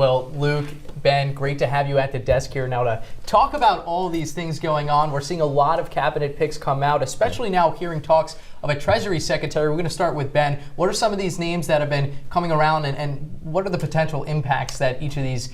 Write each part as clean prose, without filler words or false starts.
Well, Luke, Ben, great to have you at the desk here now to talk about all these things going on. We're seeing a lot of cabinet picks come out, especially now hearing talks of a Treasury Secretary. We're going to start with Ben. What are some of these names that have been coming around, and what are the potential impacts that each of these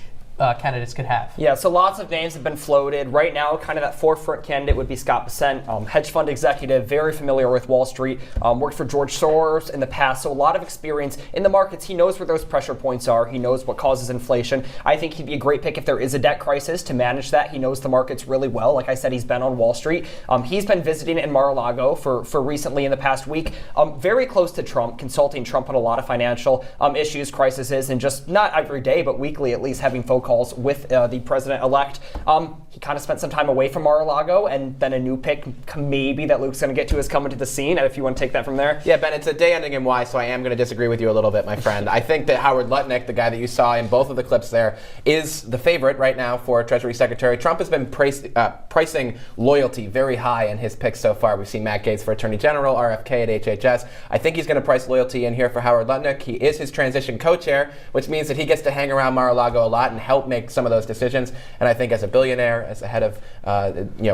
candidates could have? Yeah, so lots of names have been floated. Right now, kind of that forefront candidate would be Scott Bessent, hedge fund executive, very familiar with Wall Street, worked for George Soros in the past, so a lot of experience in the markets. He knows where those pressure points are. He knows what causes inflation. I think he'd be a great pick if there is a debt crisis to manage that. He knows the markets really well. Like I said, he's been on Wall Street. He's been visiting in Mar-a-Lago for recently in the past week, very close to Trump, consulting Trump on a lot of financial issues, crises, and just not every day, but weekly at least, having phone calls with the president-elect. He kind of spent some time away from Mar-a-Lago, and then a new pick maybe that Luke's going to get to is coming to the scene. And if you want to take that from there. Yeah, Ben, it's a day ending in Y, so I am going to disagree with you a little bit, my friend. I think that Howard Lutnick, the guy that you saw in both of the clips there, is the favorite right now for Treasury Secretary. Trump has been pricing loyalty very high in his picks so far. We've seen Matt Gaetz for Attorney General, RFK at HHS. I think he's going to price loyalty in here for Howard Lutnick. He is his transition co-chair, which means that he gets to hang around Mar-a-Lago a lot and help make some of those decisions. And I think as a billionaire, as the head of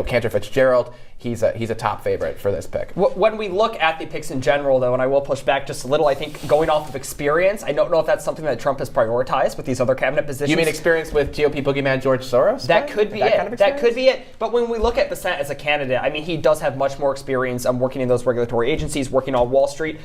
Cantor Fitzgerald, he's a top favorite for this pick. When we look at the picks in general, though, and I will push back just a little, I think going off of experience, I don't know if that's something that Trump has prioritized with these other cabinet positions. You mean experience with GOP boogeyman George Soros? That could be it. That could be it. But when we look at Bessent as a candidate, I mean, he does have much more experience working in those regulatory agencies, working on Wall Street.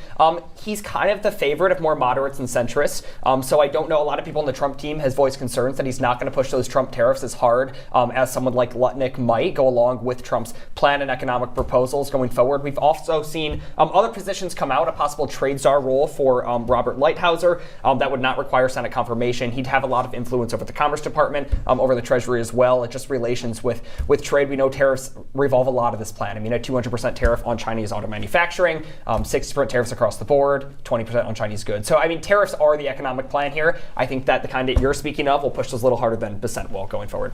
He's kind of the favorite of more moderates and centrists. So I don't know. A lot of people in the Trump team has voiced concerns that he's not going to push those Trump tariffs as hard as someone like Lutnick might go along with Trump's plan and economic proposals going forward. We've also seen other positions come out, a possible trade czar role for Robert Lighthizer. That would not require Senate confirmation. He'd have a lot of influence over the Commerce Department, over the Treasury as well. It's just relations with trade. We know tariffs revolve a lot of this plan. I mean, a 200% tariff on Chinese auto manufacturing, 60% tariffs across the board, 20% on Chinese goods. So, I mean, tariffs are the economic plan here. I think that the kind that you're speaking of will push those a little harder than Bessent will going forward.